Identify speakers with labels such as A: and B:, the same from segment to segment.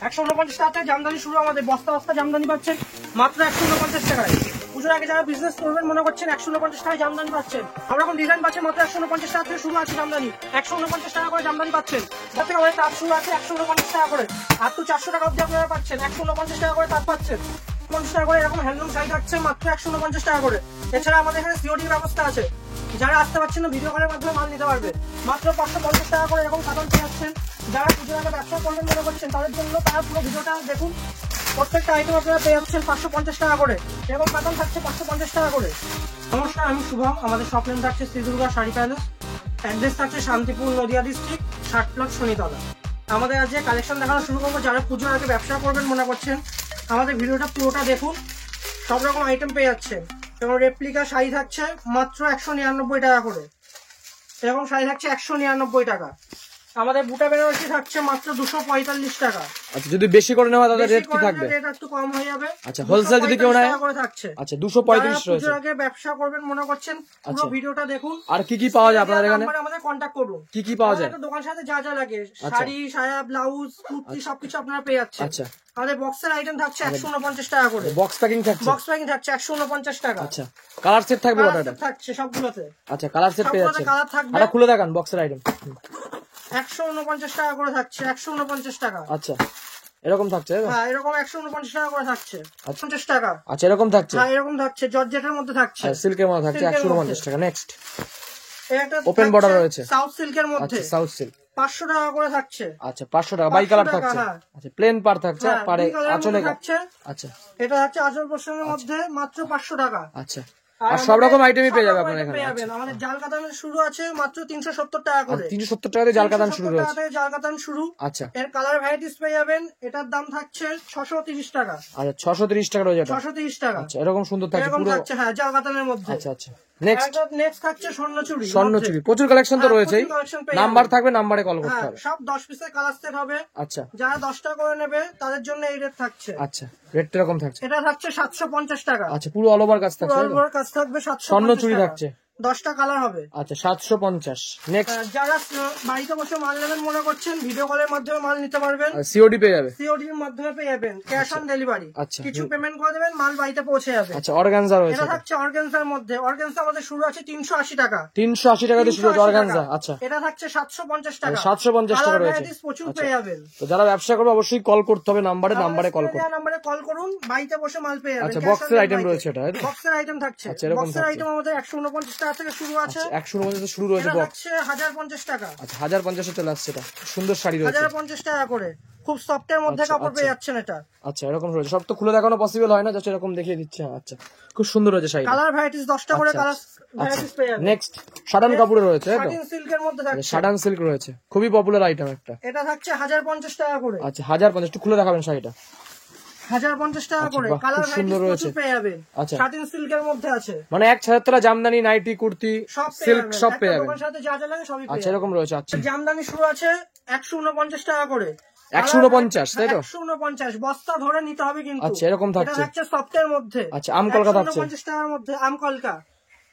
A: 149 টাকা জামদানি শুরু, আমাদের বস্তা বস্তা জামদানি পাচ্ছেন মাত্র 149 টাকায়। পুজোর আগে যারা বিজনেস করবেন মনে করছেন 149 টাকায় জামদানি পাচ্ছেন। আমরা এখন ডিজাইন পাচ্ছেন মাত্র 149 টাকা থেকে শুরু আছে জামদানি। 149 টাকা করে জামদানি পাচ্ছেন। তার থেকে অনেক তাঁত শুরু আছে 149 টাকা করে, আর তো 400 টাকা অব্দি আপনারা পাচ্ছেন। 149 টাকা করে তাঁত পাচ্ছেন, 50 টাকা করে এরকম হ্যান্ডলুম শাড়ি থাকছে মাত্র 149 টাকা করে। এছাড়া আমাদের এখানে সিওডির ব্যবস্থা আছে, যারা আসতে পারছেন না ভিডিও কলের মাধ্যমে মাল নিতে পারবে মাত্র 550 টাকা করে এরকম কাতান পেয়ে যাচ্ছেন। যারা পুজোর আগে ব্যবসা করবেন মনে করছেন তাদের জন্য তারা পুরো ভিডিওটা দেখুন। প্রত্যেকটা আইটেম আপনারা পেয়ে যাচ্ছেন 550 টাকা করে, এবং কাতান থাকছে 550 টাকা করে। নমস্কার, আমি শুভম। আমাদের শপ নেম থাকছে শ্রী দুর্গা শাড়ি প্যালেস, অ্যাড্রেস থাকছে শান্তিপুর, নদিয়া ডিস্ট্রিক্ট, 60 প্লট শনিতলা। আমাদের আজকে কালেকশন দেখানো শুরু করবো। যারা পুজোর আগে ব্যবসা করবেন মনে করছেন আমাদের ভিডিওটা পুরোটা দেখুন। সব রকম আইটেম পেয়ে যাচ্ছেন, এবং রেপ্লিকা শাড়ি থাকছে মাত্র 199 টাকা করে। এরকম শাড়ি থাকছে 199 টাকা। আমাদের বুটা বেনারসি থাকছে মাত্র 245 টাকা।
B: আচ্ছা, যদি বেশি করে নেওয়া তাহলে রেট কি থাকবে?
A: রেট একটু কম হয়ে যাবে।
B: আচ্ছা, হোলসেল যদি কেউ নেয়
A: করে থাকছে।
B: আচ্ছা, 235 রয়েছে।
A: পুজোর আগে ব্যবসা করবেন মনে করছেন পুরো ভিডিওটা দেখুন।
B: আর কি কি পাওয়া যায় আপনাদের এখানে?
A: আমাদের কন্টাক্ট করুন।
B: কি কি পাওয়া যায়?
A: দোকানের সাথে যা যা লাগে, শাড়ি, সায়া, ব্লাউজ, কুর্তি সবকিছু আপনারা পেয়ে যাচ্ছেন।
B: আচ্ছা,
A: আমাদের বক্সের আইটেম থাকছে 149 টাকা করে।
B: বক্স প্যাকিং থাকছে?
A: বক্স প্যাকিং থাকছে 149 টাকা।
B: আচ্ছা, কালার সেট থাকবে ওটাতে?
A: থাকছে সবগুলোতে।
B: আচ্ছা, কালার সেট পেয়ে যাচ্ছে।
A: কালার থাকবে।
B: এটা খুলে দেখান বক্সের আইটেম।
A: 149 টাকা করে থাকছে, 149 টাকা।
B: আচ্ছা, এরকম থাকছে?
A: হ্যাঁ, এরকম 149 টাকা করে থাকছে। 50 টাকা।
B: আচ্ছা, এরকম থাকছে?
A: হ্যাঁ, এরকম থাকছে, জর্জেটের মধ্যে থাকছে,
B: সিল্কের মধ্যে থাকছে 149 টাকা। নেক্সট,
A: একটা
B: ওপেন বর্ডার রয়েছে
A: সাউথ সিল্কের মধ্যে।
B: আচ্ছা, সাউথ সিল্ক
A: 500 টাকা করে থাকছে।
B: আচ্ছা, 500 টাকা। বাই কালার থাকছে? আচ্ছা, প্লেন পার থাকছে, পারে আঁচলে
A: থাকছে।
B: আচ্ছা,
A: এটা হচ্ছে আঁচল পোর্শনের মধ্যে মাত্র 500 টাকা।
B: আচ্ছা, আর সব রকম আইটেমই পেয়ে যাবে আপনার এখানে।
A: আমাদের জাল কাতানের শুরু আছে মাত্র 370 টাকা করে।
B: 370 টাকা দিয়ে জাল কাতান শুরু রয়েছে।
A: জাল কাতান শুরু।
B: আচ্ছা,
A: এর কালার ভ্যারাইটিস পেয়ে যাবেন। এটার দাম থাকছে 630 টাকা।
B: আচ্ছা, 630 টাকা রয়েছে।
A: 630 টাকা।
B: আচ্ছা, এরকম সুন্দর থাকছে পুরো।
A: হ্যাঁ, জাল কাতানের মধ্যে।
B: আচ্ছা, আচ্ছা, নেক্সট
A: থাকছে স্বর্ণচুরি।
B: স্বর্ণচুরি প্রচুর কালেকশন তো রয়েছেই। নাম্বার থাকবে, নাম্বারে কল করতে হবে।
A: সব 10 পিসের কালার সেট হবে।
B: আচ্ছা,
A: যারা 10 টাকা করে নেবে তাদের জন্য এই রেট থাকছে।
B: আচ্ছা, রেট এরকম থাকছে।
A: এটা থাকছে 750 টাকা।
B: আচ্ছা, পুরো অল ওভার কাজ থাকছে।
A: অল ওভার কাজ থাকবে 750
B: স্বর্ণচুরি থাকছে।
A: 10টা কালার হবে।
B: আচ্ছা, 750। নেক্সট,
A: যারা বাড়িতে বসে মাল নেবেন মনে করছেন ভিডিও কলের মাধ্যমে মাল নিতে পারবেন।
B: সিওডি পেয়ে যাবে?
A: সিওডি এর মাধ্যমে পেয়ে যাবেন, ক্যাশ অন ডেলিভারি।
B: আচ্ছা,
A: কিছু পেমেন্ট করে দেবেন, মাল বাড়িতে পৌঁছে যাবে।
B: আচ্ছা, অর্গানজা রয়েছে।
A: এটা থাকছে অর্গানজার মধ্যে। অর্গানজা আমাদের শুরু আছে 380 টাকা।
B: 380 টাকা দিয়ে শুরু হচ্ছে অর্গানজা। আচ্ছা,
A: এটা থাকছে 750 টাকা।
B: 750 টাকা রয়েছে।
A: প্রচুর পেয়ে যাবেন।
B: তো যারা ব্যবসা করবে অবশ্যই কল করতে হবে নাম্বারে কল করুন।
A: নাম্বারে কল করুন, বাড়িতে বসে মাল পেয়ে যাবেন।
B: আচ্ছা, বক্সের আইটেম রয়েছে এটা?
A: বক্সের আইটেম থাকছে।
B: আচ্ছা, এরকম
A: বক্সের আইটেম আমাদের 149 টাকা থেকে শুরু আছে।
B: 149 শুরু রয়েছে বক্স।
A: 1050 টাকা।
B: আচ্ছা, 1050 চলে আসছে। এটা সুন্দর শাড়ি রয়েছে
A: 1050 টাকা করে। খুব সফটের মধ্যে কাপড় পেয়ে যাচ্ছেন এটা।
B: আচ্ছা, এরকম রয়েছে। সব তো খুলে দেখানো পসিবল হয় না, জাস্ট এরকম দেখিয়ে দিচ্ছি। আচ্ছা, খুব সুন্দর রয়েছে শাড়ি।
A: কালার ভ্যারাইটিস 10টা করে কালার ভ্যারাইটিস পেয়ে যাবেন।
B: নেক্সট, সাডান কাপড়ে রয়েছে।
A: সাটিন সিল্কের মধ্যে থাকছে।
B: সাডান সিল্ক রয়েছে, খুবই পপুলার আইটেম একটা।
A: এটা থাকছে 1050 টাকা করে।
B: আচ্ছা, 1050। একটু খুলে দেখাবেন শাড়িটা।
A: 1050 টাকা করে। কালার
B: সুন্দর রয়েছে,
A: পেয়ে যাবেন।
B: আচ্ছা,
A: সাটিন সিল্কের মধ্যে আছে।
B: মানে এক ছাত্রা জামদানি, নাইটি, কুর্তি, সিল্ক সব পেয়ে যাবেন।
A: দোকানের সাথে যা যা লাগে সবই পেয়ে যাবেন।
B: আচ্ছা, এরকম রয়েছে। আচ্ছা,
A: জামদানি শুরু আছে 149 টাকা করে।
B: 149, তাই তো?
A: 149 বস্তা ধরে নিতে হবে কিন্তু।
B: আচ্ছা, এরকম থাকছে।
A: এটা থাকছে সফটের মধ্যে।
B: আচ্ছা, আমকলকা থাকছে
A: 149 টাকার মধ্যে। আমকলকা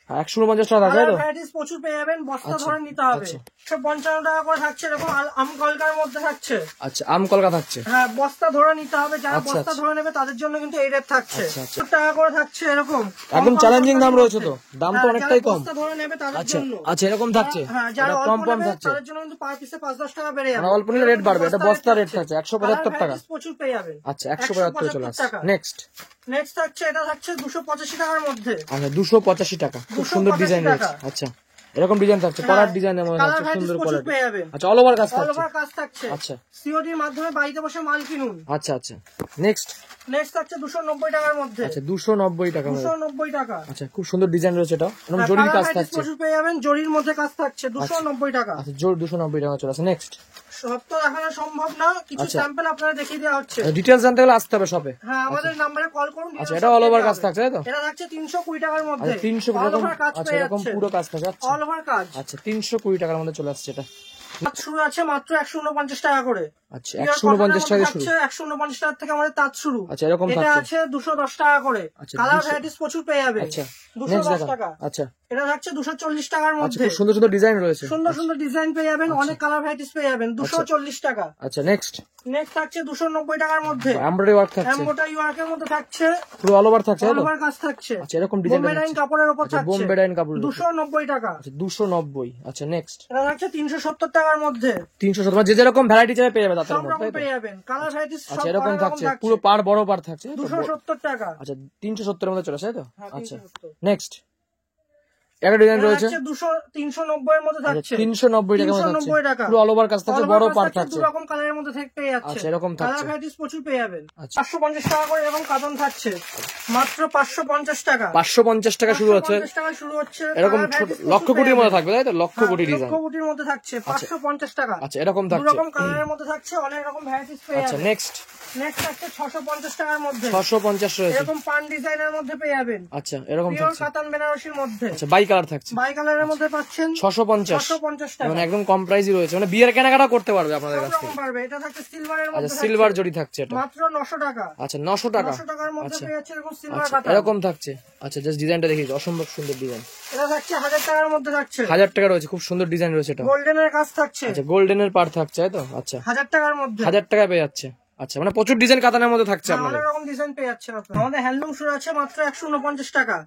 B: 149 টাকা থাকে তো?
A: ভ্যারাইটিস প্রচুর পেয়ে যাবেন, বস্তা ধরে নিতে হবে। 155 টাকা করে থাকছে এরকম আমকলকার মধ্যে থাকছে।
B: আচ্ছা, আমকলকা থাকছে।
A: হ্যাঁ, বস্তা ধরে নিতে হবে। যারা বস্তা ধরে নেবে তাদের জন্য কিন্তু এই রেট থাকছে। 70 টাকা করে থাকছে এরকম।
B: একদম চ্যালেঞ্জিং দাম রয়েছে তো, দাম তো অনেকটাই কম।
A: বস্তা ধরে নেবে তাদের
B: আচ্ছা,
A: জন্য।
B: আচ্ছা, এরকম থাকছে।
A: হ্যাঁ, যারা
B: কম
A: অল্প
B: কম
A: নেবে
B: থাকছে
A: তাদের জন্য কিন্তু পার পিসে 5-10 টাকা বেড়ে যাবে।
B: অল্প নিলে রেট বাড়বে। এটা বস্তা রেট থাকছে 175 টাকা।
A: প্রচুর পেয়ে যাবেন।
B: আচ্ছা, 175 চলে আসছে। নেক্সট,
A: নেক্সট থাকছে এটা থাকছে 285 টাকার মধ্যে।
B: আচ্ছা, 285 টাকা। খুব সুন্দর ডিজাইন রয়েছে। আচ্ছা, এরকম ডিজাইন থাকছে, কলার ডিজাইনের মধ্যে থাকছে, সুন্দর কোয়ালিটি।
A: আচ্ছা,
B: অল ওভার কাজ থাকছে।
A: অল ওভার কাজ থাকছে।
B: আচ্ছা,
A: সিওডির মাধ্যমে বাড়িতে বসে মাল কিনুন।
B: আচ্ছা, আচ্ছা, নেক্সট
A: থাকছে 290 টাকার মধ্যে।
B: আচ্ছা, 290 টাকা।
A: 290 টাকা।
B: আচ্ছা, খুব সুন্দর ডিজাইন রয়েছে। এটা এরকম জরির কাজ থাকছে।
A: প্রচুর পেয়ে যাবেন, জরির মধ্যে কাজ থাকছে 290 টাকা।
B: আচ্ছা, জোর 290 টাকা চলে আসে। নেক্সট,
A: সব তো দেখানো সম্ভব না, কিছু স্যাম্পল আপনারা দেখিয়ে দেওয়া হচ্ছে।
B: ডিটেইলস জানতে গেলে আসতে হবে শপে।
A: হ্যাঁ, আমাদের নম্বরে কল করুন।
B: আচ্ছা, এটা অল ওভার কাজ থাকছে, তাই তো?
A: এটা থাকছে 320 টাকার মধ্যে।
B: আচ্ছা, 300
A: অল ওভার কাজ
B: আচ্ছা,
A: পেয়ে
B: এরকম
A: যাচ্ছে।
B: পুরো কাজ থাকছে।
A: অল ওভার কাজ।
B: আচ্ছা, 320 টাকার মধ্যে চলে আসছে এটা।
A: তাঁত শুরু আছে মাত্র 149 টাকা করে।
B: আচ্ছা 149 টাকা শুরু।
A: 149 টাকা থেকে আমাদের তাঁত শুরু।
B: আচ্ছা এরকম
A: এটা
B: থাকছে।
A: আছে 210 টাকা করে।
B: আচ্ছা,
A: কালার
B: 200
A: ভ্যারাইটিস প্রচুর পেয়ে যাবে।
B: আচ্ছা
A: 210
B: নেক্সট
A: টাকা।
B: আচ্ছা
A: এটা থাকছে 240 টাকার
B: আচ্ছা
A: মধ্যে।
B: খুব সুন্দর সুন্দর ডিজাইন রয়েছে।
A: সুন্দর সুন্দর ডিজাইন পেয়ে যাবেন, অনেক কালার ভ্যারাইটিস পেয়ে যাবেন। 240 টাকা।
B: আচ্ছা নেক্সট
A: নেক্সট থাকছে 290 টাকার মধ্যে।
B: এমব্রয়ডারি ওয়ার্ক থাকছে,
A: এমব্রয়ডারি ওয়ার্কের মধ্যে থাকছে,
B: পুরো অল ওভার থাকছে,
A: অল
B: তাই তো?
A: ওভার কাজ থাকছে।
B: আচ্ছা এরকম ডিজাইন
A: বোম্বে ডাইং কাপড়ের উপর
B: আচ্ছা
A: থাকছে।
B: বোম্বে ডাইন কাপড়
A: 290 টাকা।
B: আচ্ছা 290। আচ্ছা নেক্সট
A: এটা থাকছে 370 টাকার মধ্যে।
B: 370, মানে যে যেরকম ভ্যারাইটি চাই পেয়ে যাবে তাদের
A: সব
B: মধ্যে,
A: রকম
B: তাই তো?
A: পেয়ে যাবেন, কালার ভ্যারাইটিস সব
B: আচ্ছা এরকম
A: রকম
B: থাকছে, পুরো পার বড় পার থাকছে, তাই তো?
A: 270 টাকা।
B: আচ্ছা 370 এর মধ্যে চলে আসে, তাই তো?
A: হ্যাঁ,
B: আচ্ছা
A: 370
B: নেক্সট একটা ডিজাইন
A: এটা
B: রয়েছে
A: থাকছে 390 এর মধ্যে থাকছে।
B: 390 টাকা মধ্যে
A: 390 টাকা।
B: পুরো অল ওভার কাজ থাকছে, বড় পার থাকছে।
A: দু রকম কালারের মধ্যে পেয়ে যাচ্ছে।
B: আচ্ছা এরকম থাকছে।
A: কালার ভ্যারাইটিস প্রচুর পেয়ে যাবেন।
B: আচ্ছা।
A: 550 টাকা করে এরকম কাতান থাকছে মাত্র 550 টাকা।
B: 550 টাকা শুরু হচ্ছে,
A: 550 টাকা শুরু হচ্ছে।
B: এরকম
A: কালার
B: ছোট
A: ভ্যারাইটিস
B: লক্ষ
A: প্রচুর
B: কোটির
A: পেয়ে
B: মধ্যে
A: যাবেন।
B: থাকবে, তাই তো? লক্ষ কোটি ডিজাইন।
A: লক্ষ কোটির মধ্যে থাকছে 550 টাকা।
B: আচ্ছা এরকম
A: দু
B: থাকছে।
A: রকম কালারের মধ্যে থাকছে, অনেক রকম ভ্যারাইটিস পেয়ে
B: আচ্ছা
A: যাবেন।
B: নেক্সট
A: নেক্সট থাকছে 650 টাকার মধ্যে।
B: 650 রয়েছে।
A: এরকম পান ডিজাইনের মধ্যে পেয়ে যাবেন।
B: আচ্ছা এরকম
A: পিওর
B: থাকছে।
A: কাতান বেনারসির মধ্যে।
B: আচ্ছা বাই কালার থাকছে,
A: বাই কালারের মধ্যে পাচ্ছেন
B: 650।
A: 650 টাকা।
B: মানে একদম কম প্রাইসই রয়েছে, মানে বিয়ের কেনাকাটা করতে পারবে আপনাদের
A: সব
B: কাছ
A: রকম
B: থেকে।
A: পারবে। এটা থাকছে সিলভারের
B: আচ্ছা
A: মধ্যে।
B: সিলভার জড়ি থাকছে এটা
A: মাত্র 900 টাকা।
B: আচ্ছা 900 টাকা।
A: 900 টাকার মধ্যে
B: আচ্ছা
A: পেয়ে যাচ্ছে এরকম সিলভার
B: আচ্ছা
A: কাতান।
B: এরকম থাকছে। আচ্ছা জাস্ট ডিজাইনটা দেখিস, অসম্ভব সুন্দর ডিজাইন।
A: এটা থাকছে 1000 টাকার মধ্যে থাকছে।
B: 1000 টাকা রয়েছে, খুব সুন্দর ডিজাইন রয়েছে এটা।
A: গোল্ডেনের কাজ থাকছে
B: আচ্ছা গোল্ডেনের পার থাকছে, তাই তো? আচ্ছা
A: 1000 টাকার মধ্যে।
B: 1000 টাকা পেয়ে যাচ্ছে। আচ্ছা মানে প্রচুর ডিজাইন কাতানের মধ্যে থাকছে আপনাদের।
A: অনেক রকম ডিজাইন পেয়ে যাচ্ছেন আপনারা। আমাদের হ্যান্ডলুম শুরু আছে মাত্র 149 টাকা।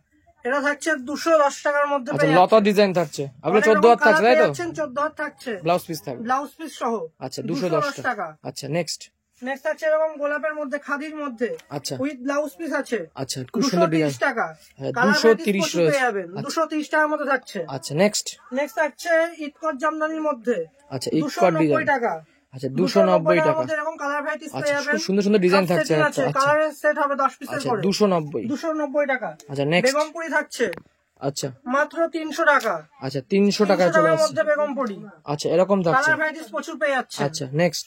A: এটা থাকছে 210 টাকার মধ্যে
B: আচ্ছা
A: পেয়ে
B: লতা ডিজাইন থাকছে, আপনি 14 হাত থাকছে, তাই তো?
A: 14 হাত থাকছে।
B: ব্লাউজ পিস থাকবে।
A: ব্লাউজ পিস সহ।
B: আচ্ছা 210 টাকা। আচ্ছা নেক্সট
A: নেক্সট আছে এরকম গোলাপের মধ্যে, খাদির মধ্যে
B: আচ্ছা
A: উইথ ব্লাউজ পিস আছে।
B: আচ্ছা খুব সুন্দর ডিজাইন।
A: 230 টাকা।
B: হ্যাঁ,
A: কালার
B: 230
A: প্রচুর
B: রয়েছে।
A: পেয়ে যাবেন। 230 টাকার মধ্যে থাকছে।
B: আচ্ছা নেক্সট
A: নেক্সট থাকছে ইটকট জামদানির মধ্যে।
B: আচ্ছা ইটকট
A: 290
B: ডিজাইন।
A: টাকা।
B: আচ্ছা 290 টাকা।
A: মধ্যে এরকম কালার ভ্যারাইটিস পেয়ে
B: আচ্ছা
A: যাবেন।
B: খুব সুন্দর সুন্দর ডিজাইন থাকছে।
A: আছে,
B: আচ্ছা
A: কালারের সেট হবে 10 পিসের
B: আচ্ছা
A: করে।
B: 290।
A: 290 টাকা।
B: আচ্ছা নেক্সট
A: বেগমপুরি থাকছে
B: আচ্ছা
A: মাত্র 300 টাকা।
B: আচ্ছা 300 টাকায়
A: 300
B: চলে
A: টাকার
B: আসছে।
A: মধ্যে বেগমপুরি।
B: আচ্ছা এরকম থাকছে।
A: কালার ভ্যারাইটিস প্রচুর পেয়ে যাচ্ছে।
B: আচ্ছা নেক্সট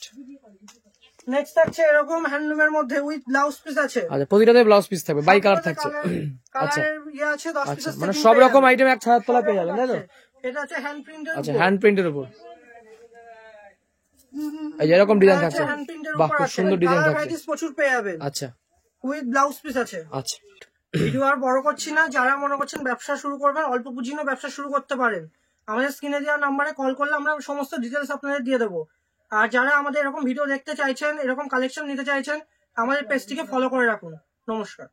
A: নেক্সট থাকছে এরকম হ্যান্ডলুমের মধ্যে উইথ ব্লাউজ পিস আছে।
B: আচ্ছা প্রতিটাতে ব্লাউজ পিস থাকবে, বাই কালার থাকছে। আচ্ছা
A: কালারের ইয়ে আছে 10
B: আচ্ছা
A: পিসের
B: মানে
A: সেট
B: সব
A: পেয়ে
B: রকম
A: যাবেন।
B: আইটেম এক ছাদের তলায় পেয়ে যাবেন, তাই তো?
A: এটা আছে হ্যান্ড প্রিন্টের
B: আচ্ছা
A: উপর।
B: হ্যান্ড প্রিন্টের উপর এই যে এরকম ডিজাইন থাকছে।
A: হ্যান্ড প্রিন্টের
B: বাহ
A: উপর
B: খুব
A: আছে।
B: সুন্দর ডিজাইন
A: কালার
B: থাকছে।
A: ভ্যারাইটিস প্রচুর পেয়ে যাবেন
B: আচ্ছা
A: উইথ ব্লাউজ পিস আছে।
B: আচ্ছা
A: ভিডিও আর বড় করছি না, যারা মনে করছেন ব্যবসা শুরু করবেন, অল্প পুঁজি নিয়ে ব্যবসা শুরু করতে পারেন, আমাদের স্ক্রিনে দেওয়া নাম্বারে কল করলে আমরা সমস্ত ডিটেলস আপনাদের দিয়ে দেবো। আর যারা আমাদের এরকম ভিডিও দেখতে চাইছেন, এরকম কালেকশন নিতে চাইছেন, আমাদের পেজটিকে ফলো করে রাখুন। নমস্কার।